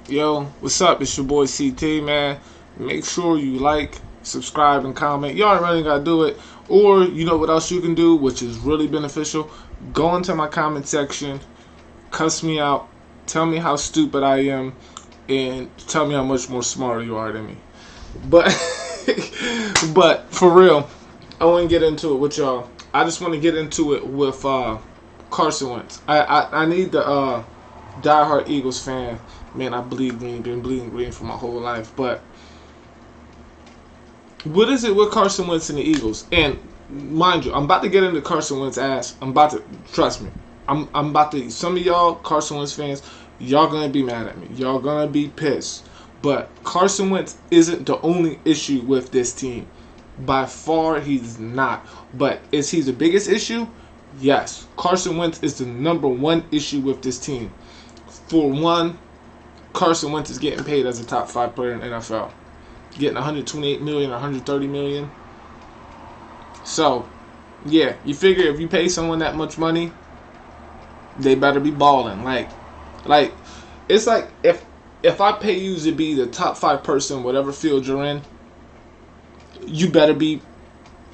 Yo, what's up? It's your boy CT, man. Make sure you like, subscribe, and comment. You already gotta do it. Or, you know what else you can do, which is really beneficial? Go into my comment section, cuss me out, tell me how stupid I am, and tell me how much more smarter you are than me. But, but for real, I want to get into it with y'all. I just want to get into it with Carson Wentz. I need the diehard Eagles fan. Man, I bleed green, been bleeding green for my whole life. But what is it with Carson Wentz and the Eagles? And mind you, I'm about to get into Carson Wentz ass. I'm about to, trust me. I'm about to, some of y'all Carson Wentz fans, y'all gonna be mad at me. Y'all gonna be pissed. But Carson Wentz isn't the only issue with this team. By far, he's not. But is he the biggest issue? Yes. Carson Wentz is the number one issue with this team. For one, Carson Wentz is getting paid as a top 5 player in the NFL. Getting $128 million, $130 million. So, yeah, you figure if you pay someone that much money, they better be balling. Like it's like if I pay you to be the top 5 person, whatever field you're in, you better be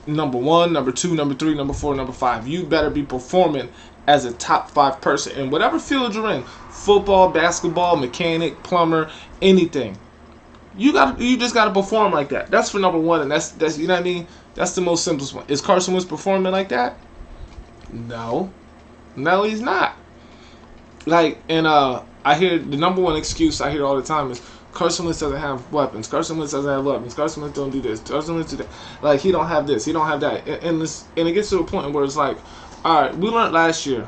number 1, number 2, number 3, number 4, number 5. You better be performing as a top 5 person in whatever field you're in. Football, basketball, mechanic, plumber, anything. You just gotta perform like that. That's for number 1, and that's you know what I mean? That's the most simplest one. Is Carson Wentz performing like that? No. No, he's not. Like, and I hear the number one excuse I hear all the time is Carson Wentz doesn't have weapons. Carson Wentz doesn't have weapons. Carson Wentz don't do this. Carson Wentz do that. Like, he don't have this. He don't have that. And it gets to a point where it's like, all right, we learned last year,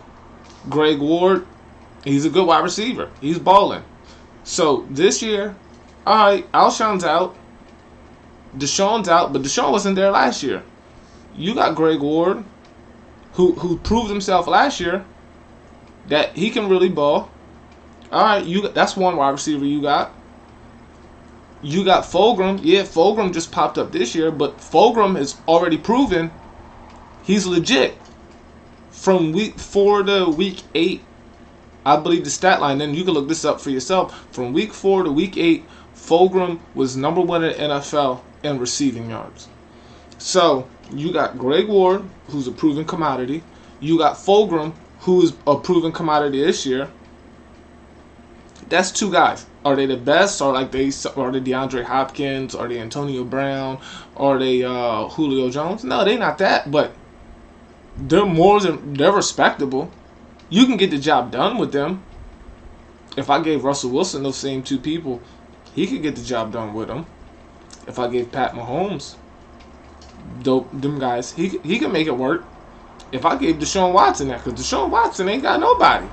Greg Ward, he's a good wide receiver. He's balling. So this year, all right, Alshon's out. Deshaun's out, but Deshaun wasn't there last year. You got Greg Ward, who proved himself last year that he can really ball. All right, that's one wide receiver you got. You got Fulgham. Yeah, Fulgham just popped up this year, but Fulgham has already proven he's legit. From week 4 to week 8, I believe the stat line, then you can look this up for yourself. From week 4 to week 8, Fulgham was number 1 in the NFL in receiving yards. So, you got Greg Ward, who's a proven commodity. You got Fulgham, who's a proven commodity this year. That's 2 guys. Are they the best? Are they DeAndre Hopkins? Are they Antonio Brown? Are they Julio Jones? No, they're not that, but they're respectable. You can get the job done with them. If I gave Russell Wilson those same 2 people, he could get the job done with them. If I gave Pat Mahomes them guys, he can make it work. If I gave Deshaun Watson that, because Deshaun Watson ain't got nobody.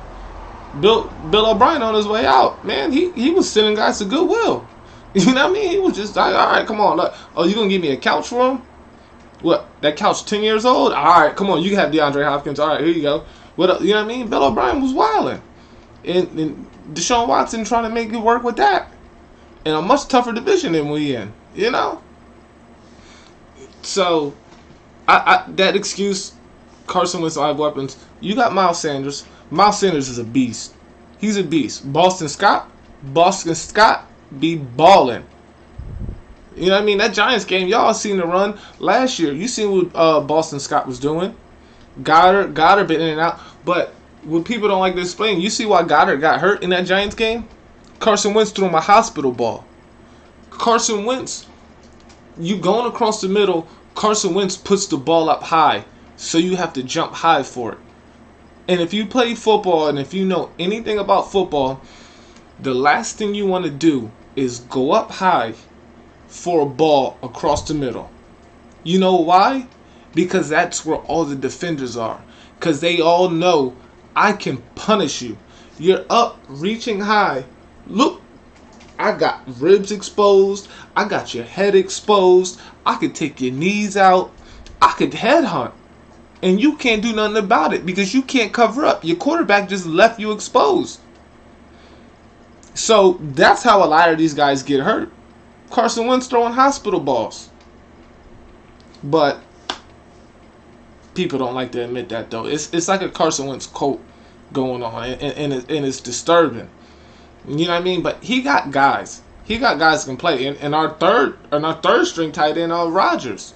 Bill O'Brien on his way out, man, he was sending guys to Goodwill. You know what I mean? He was just like, all right, come on. Look. Oh, you going to give me a couch for him? What, that couch 10 years old? All right, come on. You can have DeAndre Hopkins. All right, here you go. What, you know what I mean? Bill O'Brien was wilding. And Deshaun Watson trying to make it work with that. In a much tougher division than we in, you know? So, that excuse, Carson Wentz will have weapons. You got Miles Sanders. Miles Sanders is a beast. He's a beast. Boston Scott be balling. You know what I mean? That Giants game, y'all seen the run last year. You seen what Boston Scott was doing. Goddard been in and out. But what people don't like to explain, you see why Goddard got hurt in that Giants game? Carson Wentz threw him a hospital ball. Carson Wentz, you going across the middle, Carson Wentz puts the ball up high, so you have to jump high for it. And if you play football and if you know anything about football, the last thing you want to do is go up high for a ball across the middle. You know why? Because that's where all the defenders are. Because they all know I can punish you. You're up, reaching high. Look, I got ribs exposed. I got your head exposed. I could take your knees out. I could headhunt. And you can't do nothing about it because you can't cover up. Your quarterback just left you exposed. So that's how a lot of these guys get hurt. Carson Wentz throwing hospital balls. But people don't like to admit that, though. It's like a Carson Wentz cult going on, and it's disturbing. You know what I mean? But he got guys. He got guys who can play. And our third string tight end, Rodgers.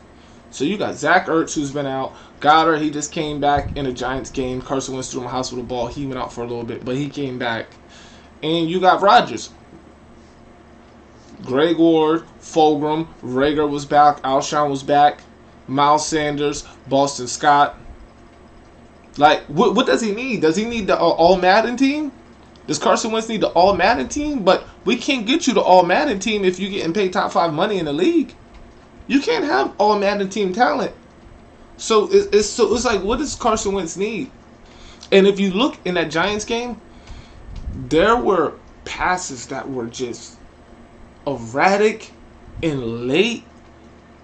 So you got Zach Ertz, who's been out. Goddard, he just came back in a Giants game. Carson Wentz threw him a hospital ball. He went out for a little bit, but he came back. And you got Rodgers. Greg Ward, Fulgham, Rager was back. Alshon was back. Miles Sanders, Boston Scott. Like, what does he need? Does he need the All-Madden team? Does Carson Wentz need the All-Madden team? But we can't get you the All-Madden team if you're getting paid top 5 money in the league. You can't have All-Madden team talent. So it's like, what does Carson Wentz need? And if you look in that Giants game, there were passes that were just erratic and late.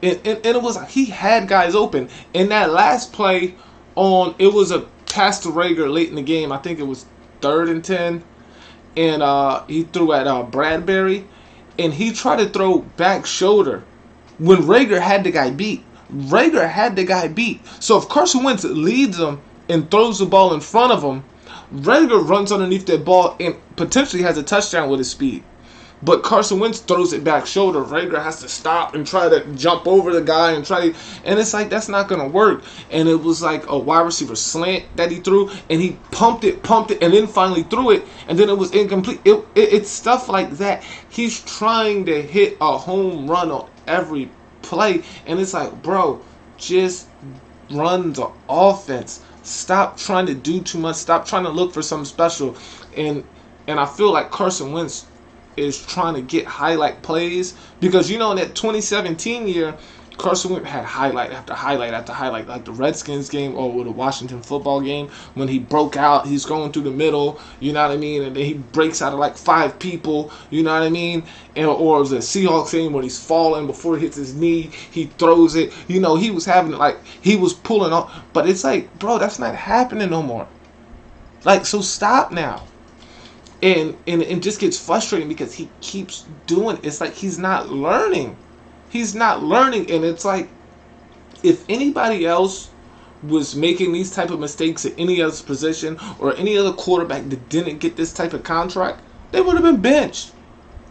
And it was like he had guys open. In that last play it was a pass to Rager late in the game. I think it was 3rd and 10. And he threw at Bradbury. And he tried to throw back shoulder when Rager had the guy beat. So if Carson Wentz leads him and throws the ball in front of him, Rager runs underneath that ball and potentially has a touchdown with his speed. But Carson Wentz throws it back shoulder. Rager has to stop and try to jump over the guy and and it's like, that's not going to work. And it was like a wide receiver slant that he threw, and he pumped it, and then finally threw it, and then it was incomplete. It's stuff like that. He's trying to hit a home run on every play, and it's like, bro, just run the offense. Stop trying to do too much. Stop trying to look for something special. And I feel like Carson Wentz is trying to get highlight plays, because in that 2017 year, Carson Wentz had highlight after highlight after highlight, like the Redskins game or the Washington football game when he broke out. He's going through the middle, you know what I mean, and then he breaks out of like 5 people, you know what I mean, or it was a Seahawks game where he's falling before he hits his knee, he throws it. He was having he was pulling off, but it's like, bro, that's not happening no more. Like, so stop now. And just gets frustrating because he keeps doing it. It's like he's not learning. And it's like, if anybody else was making these type of mistakes at any other position or any other quarterback that didn't get this type of contract, they would have been benched.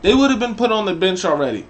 They would have been put on the bench already.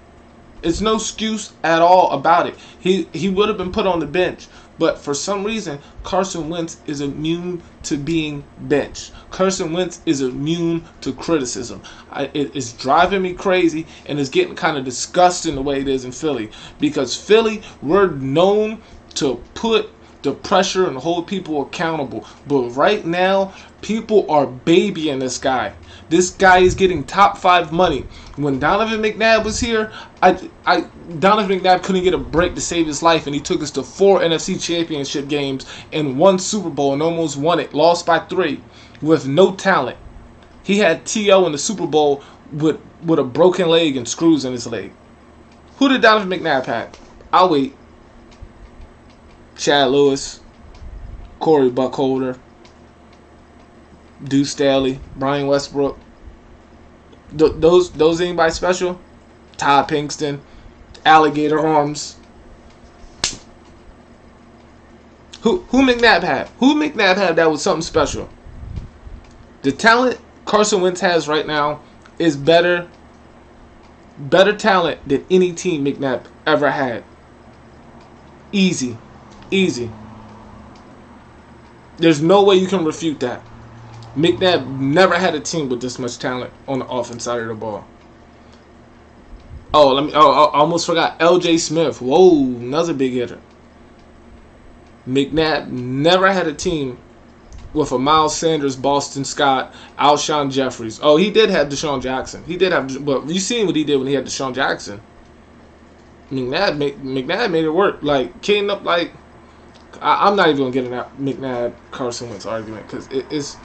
It's no excuse at all about it. He would have been put on the bench. But for some reason, Carson Wentz is immune to being benched. Carson Wentz is immune to criticism. It's driving me crazy, and it's getting kind of disgusting the way it is in Philly. Because Philly, we're known to put the pressure and hold people accountable. But right now, people are babying this guy. This guy is getting top 5 money. When Donovan McNabb was here, Donovan McNabb couldn't get a break to save his life, and he took us to 4 NFC championship games and 1 Super Bowl and almost won it, lost by 3, with no talent. He had T.O. in the Super Bowl with a broken leg and screws in his leg. Who did Donovan McNabb have? I'll wait. Chad Lewis, Corey Buckholder, Deuce Staley, Brian Westbrook. Those anybody special? Todd Pinkston, Alligator Arms. Who McNabb had? Who McNabb had that was something special? The talent Carson Wentz has right now is better talent than any team McNabb ever had. Easy. There's no way you can refute that. McNabb never had a team with this much talent on the offense side of the ball. I almost forgot. L.J. Smith. Whoa, another big hitter. McNabb never had a team with a Miles Sanders, Boston Scott, Alshon Jeffries. Oh, he did have Deshaun Jackson. But you seen what he did when he had Deshaun Jackson. McNabb made it work. Like, came up like, I'm not even gonna get in that McNabb Carson Wentz argument, because it's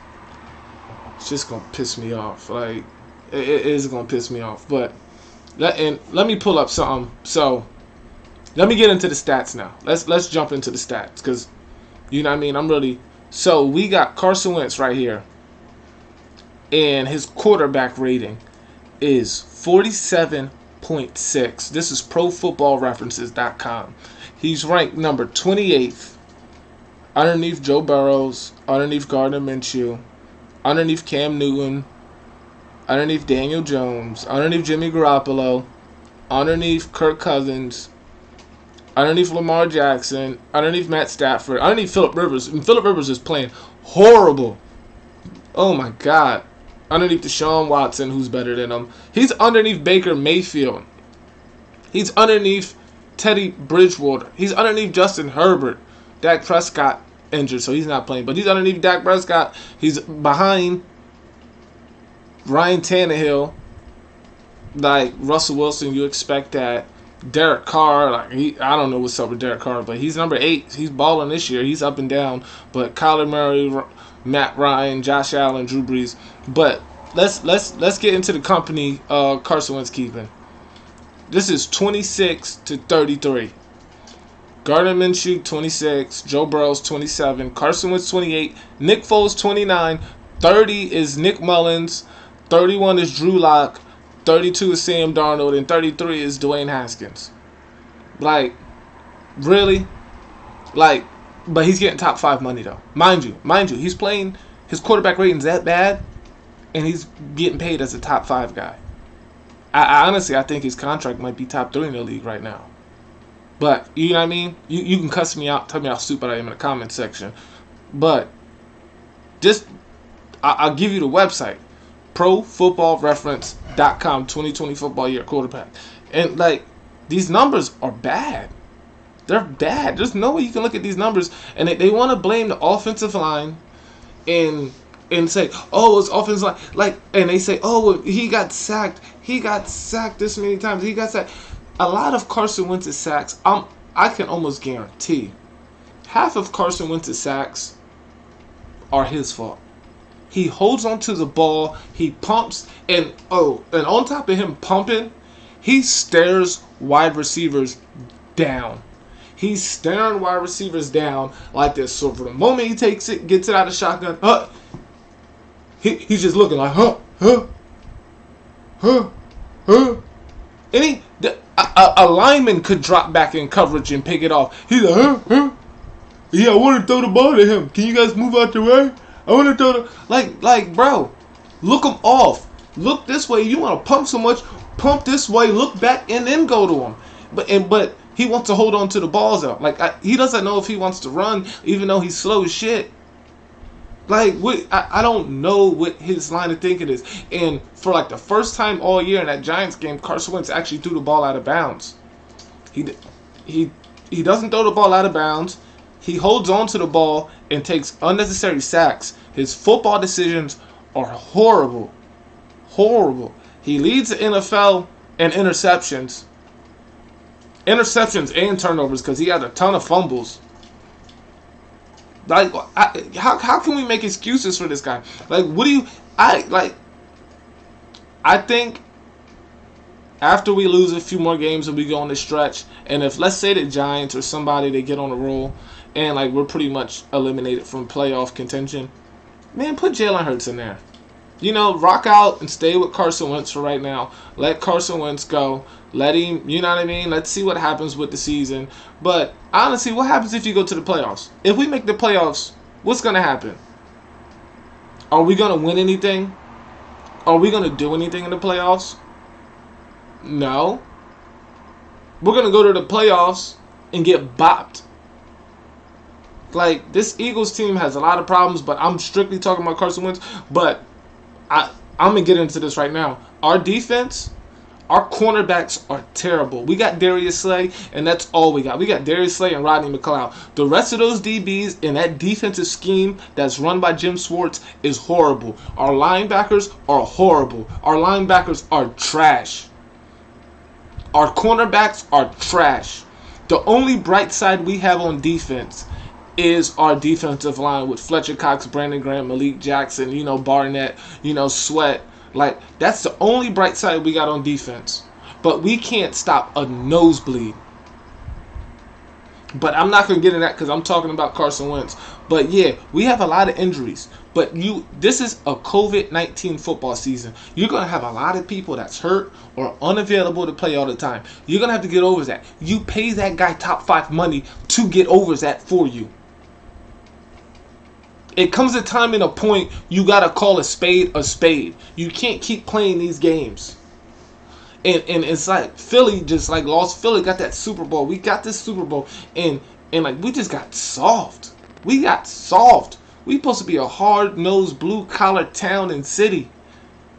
just gonna piss me off. Like, it is gonna piss me off. But let me pull up something. So let me get into the stats now. Let's jump into the stats, because you know what I mean. So we got Carson Wentz right here, and his quarterback rating is 47.6. This is ProFootballReferences.com. He's ranked number 28th, underneath Joe Burrows, underneath Gardner Minshew, underneath Cam Newton, underneath Daniel Jones, underneath Jimmy Garoppolo, underneath Kirk Cousins, underneath Lamar Jackson, underneath Matt Stafford, underneath Phillip Rivers. And Phillip Rivers is playing horrible. Oh my God. Underneath Deshaun Watson, who's better than him. He's underneath Baker Mayfield. He's underneath Teddy Bridgewater. He's underneath Justin Herbert. Dak Prescott injured, so he's not playing. But he's underneath Dak Prescott. He's behind Ryan Tannehill. Like Russell Wilson, you expect that. Derek Carr, I don't know what's up with Derek Carr, but he's number 8. He's balling this year. He's up and down. But Kyler Murray, Matt Ryan, Josh Allen, Drew Brees. But let's get into the company Carson Wentz keeping. This is 26-33. Gardner Minshew 26, Joe Burrow's 27, Carson Wentz 28, Nick Foles 29, 30 is Nick Mullins, 31 is Drew Lock, 32 is Sam Darnold, and 33 is Dwayne Haskins. Like, really? Like, but he's getting top 5 money though. Mind you, he's playing, his quarterback rating's that bad, and he's getting paid as a top 5 guy. I honestly think his contract might be top 3 in the league right now. But, you know what I mean? You can cuss me out, tell me how stupid I am in the comment section. But, just, I'll give you the website. ProFootballReference.com, 2020 football year quarterback. And, like, these numbers are bad. They're bad. There's no way you can look at these numbers. And they want to blame the offensive line and say, oh, it's offensive line. Like, and they say, oh, well, he got sacked. He got sacked this many times. He got sacked. A lot of Carson Wentz's sacks, I can almost guarantee, half of Carson Wentz's sacks are his fault. He holds onto the ball, he pumps, and on top of him pumping, he stares wide receivers down. He's staring wide receivers down like this. So for the moment he takes it, gets it out of shotgun, he's just looking like, and a lineman could drop back in coverage and pick it off. He's like, yeah, I want to throw the ball to him. Can you guys move out the way? I want to throw the... Like, bro, look him off. Look this way. You want to pump so much, pump this way, look back, and then go to him. But he wants to hold on to the balls out. Like, he doesn't know if he wants to run, even though he's slow as shit. Like, I don't know what his line of thinking is. And for like the first time all year in that Giants game, Carson Wentz actually threw the ball out of bounds. He doesn't throw the ball out of bounds. He holds on to the ball and takes unnecessary sacks. His football decisions are horrible. Horrible. He leads the NFL in interceptions. Interceptions and turnovers because he has a ton of fumbles. Like, how can we make excuses for this guy? Like, what do you... I think after we lose a few more games and we go on this stretch, and if, let's say, the Giants or somebody, they get on a roll, and, like, we're pretty much eliminated from playoff contention, man, put Jalen Hurts in there. You know, rock out and stay with Carson Wentz for right now. Let Carson Wentz go. Let him, you know what I mean? Let's see what happens with the season. But, honestly, what happens if you go to the playoffs? If we make the playoffs, what's going to happen? Are we going to win anything? Are we going to do anything in the playoffs? No. We're going to go to the playoffs and get bopped. Like, this Eagles team has a lot of problems, but I'm strictly talking about Carson Wentz. But I'm going to get into this right now. Our defense, our cornerbacks are terrible. We got Darius Slay, and that's all we got. We got Darius Slay and Rodney McLeod. The rest of those DBs in that defensive scheme that's run by Jim Schwartz is horrible. Our linebackers are horrible. Our linebackers are trash. Our cornerbacks are trash. The only bright side we have on defense is our defensive line with Fletcher Cox, Brandon Graham, Malik Jackson, Barnett, Sweat. Like, that's the only bright side we got on defense. But we can't stop a nosebleed. But I'm not going to get into that because I'm talking about Carson Wentz. But yeah, we have a lot of injuries. But this is a COVID-19 football season. You're going to have a lot of people that's hurt or unavailable to play all the time. You're going to have to get over that. You pay that guy top 5 money to get over that for you. It comes a time and a point you gotta call a spade a spade. You can't keep playing these games. And it's like Philly just like lost. Philly got that Super Bowl. We got this Super Bowl, and like we just got soft. We got soft. We supposed to be a hard-nosed, blue-collar town and city.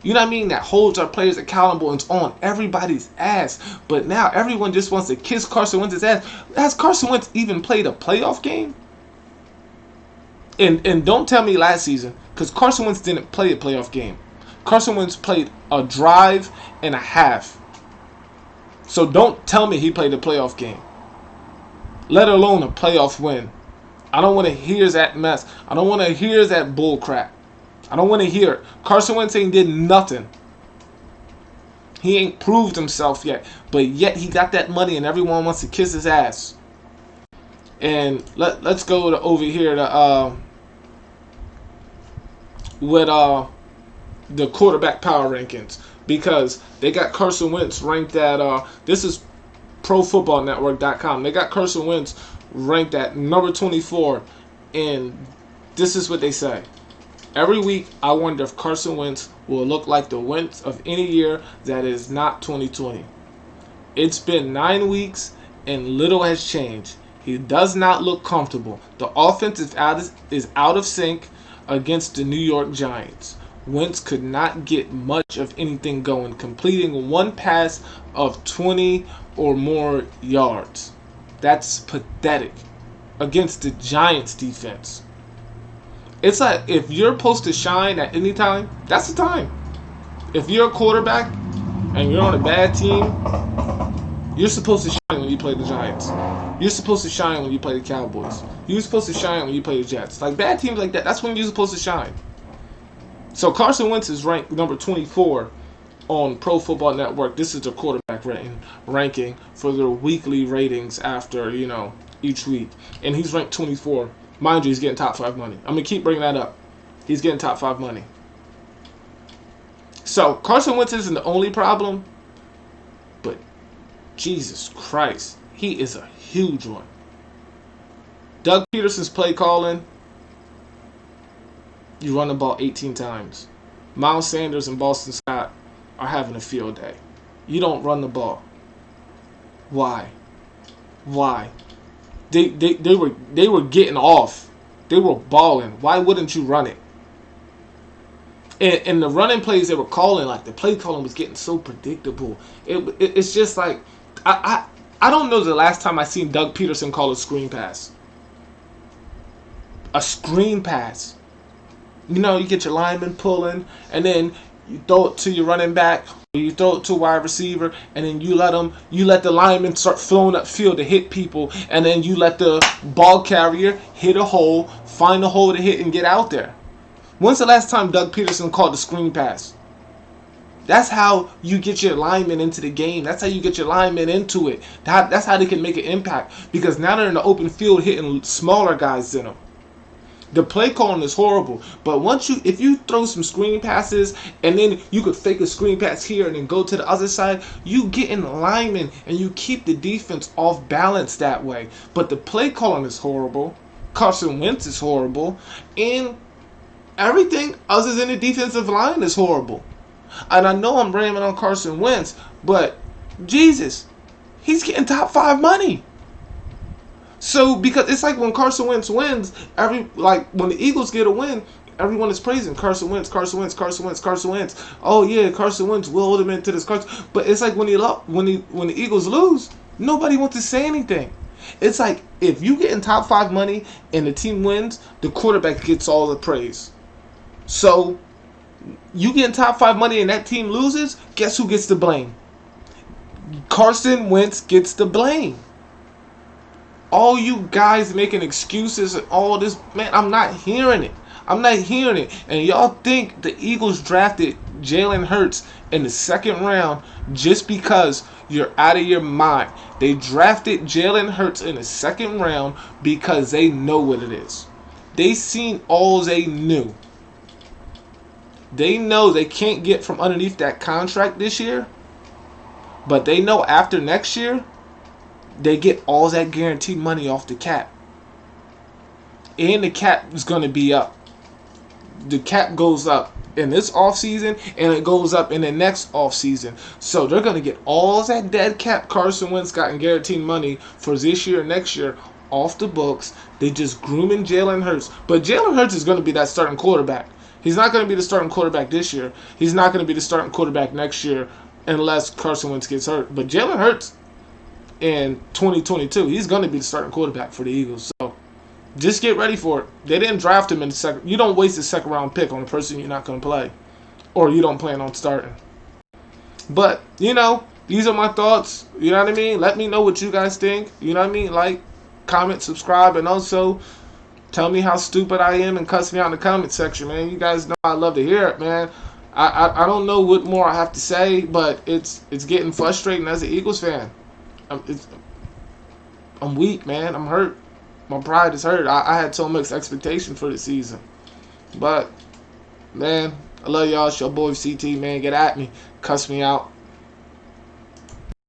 You know what I mean? That holds our players accountable and it's on everybody's ass. But now everyone just wants to kiss Carson Wentz's ass. Has Carson Wentz even played a playoff game? And don't tell me last season, because Carson Wentz didn't play a playoff game. Carson Wentz played a drive and a half. So don't tell me he played a playoff game, let alone a playoff win. I don't want to hear that mess. I don't want to hear that bull crap. I don't want to hear it. Carson Wentz ain't did nothing. He ain't proved himself yet. But yet he got that money and everyone wants to kiss his ass. And let's go to over here to with the quarterback power rankings, because they got Carson Wentz ranked at this is ProFootballNetwork.com. They got Carson Wentz ranked at number 24, and this is what they say. Every week, I wonder if Carson Wentz will look like the Wentz of any year that is not 2020. It's been 9 weeks, and little has changed. He does not look comfortable. The offense is out of sync against the New York Giants. Wentz could not get much of anything going, completing one pass of 20 or more yards. That's pathetic against the Giants defense. It's like if you're supposed to shine at any time, that's the time. If you're a quarterback and you're on a bad team, you're supposed to shine when you play the Giants. You're supposed to shine when you play the Cowboys. You're supposed to shine when you play the Jets. Like bad teams like that, that's when you're supposed to shine. So Carson Wentz is ranked number 24 on Pro Football Network. This is the quarterback ranking for their weekly ratings after, each week. And he's ranked 24. Mind you, he's getting top 5 money. I'm going to keep bringing that up. He's getting top 5 money. So Carson Wentz isn't the only problem, but Jesus Christ, he is a huge one. Doug Peterson's play calling, you run the ball 18 times. Miles Sanders and Boston Scott are having a field day. You don't run the ball. Why? They were getting off. They were balling. Why wouldn't you run it? And the running plays they were calling, like the play calling was getting so predictable. It's just like I don't know the last time I seen Doug Peterson call a screen pass. A screen pass. You get your lineman pulling, and then you throw it to your running back, or you throw it to a wide receiver, and then you let the lineman start flowing upfield to hit people, and then you let the ball carrier hit a hole, find a hole to hit, and get out there. When's the last time Doug Peterson called a screen pass? That's how you get your linemen into the game. That's how you get your linemen into it. That's how they can make an impact, because now they're in the open field hitting smaller guys than them. The play calling is horrible, but if you throw some screen passes and then you could fake a screen pass here and then go to the other side, you get in the lineman and you keep the defense off balance that way. But the play calling is horrible. Carson Wentz is horrible, and everything other than the defensive line is horrible. And I know I'm ramming on Carson Wentz, but Jesus, he's getting top 5 money. So, because it's like when Carson Wentz wins, when the Eagles get a win, everyone is praising Carson Wentz. Oh yeah, Carson Wentz will hold him into this. But it's like when the Eagles lose, nobody wants to say anything. It's like if you get in top 5 money and the team wins, the quarterback gets all the praise. So you get in top 5 money and that team loses, guess who gets the blame? Carson Wentz gets the blame. All you guys making excuses and all this, man, I'm not hearing it. And y'all think the Eagles drafted Jalen Hurts in the 2nd round just because you're out of your mind. They drafted Jalen Hurts in the 2nd round because they know what it is. They seen all they knew. They know they can't get from underneath that contract this year, but they know after next year, they get all that guaranteed money off the cap. And the cap is going to be up. the cap goes up in this offseason, and it goes up in the next offseason. So they're going to get all that dead cap Carson Wentz got in guaranteed money for this year and next year off the books. They just grooming Jalen Hurts. But Jalen Hurts is going to be that starting quarterback. He's not going to be the starting quarterback this year. He's not going to be the starting quarterback next year unless Carson Wentz gets hurt. But Jalen Hurts in 2022, he's going to be the starting quarterback for the Eagles. So just get ready for it. They didn't draft him in the second. You don't waste a second round pick on a person you're not going to play or you don't plan on starting. But, these are my thoughts. You know what I mean? Let me know what you guys think. You know what I mean? Like, comment, subscribe, and also tell me how stupid I am and cuss me out in the comment section, man. You guys know I love to hear it, man. I don't know what more I have to say, but it's getting frustrating as an Eagles fan. I'm weak, man. I'm hurt. My pride is hurt. I had so much expectation for the season. But, man, I love y'all. It's your boy CT, man. Get at me. Cuss me out.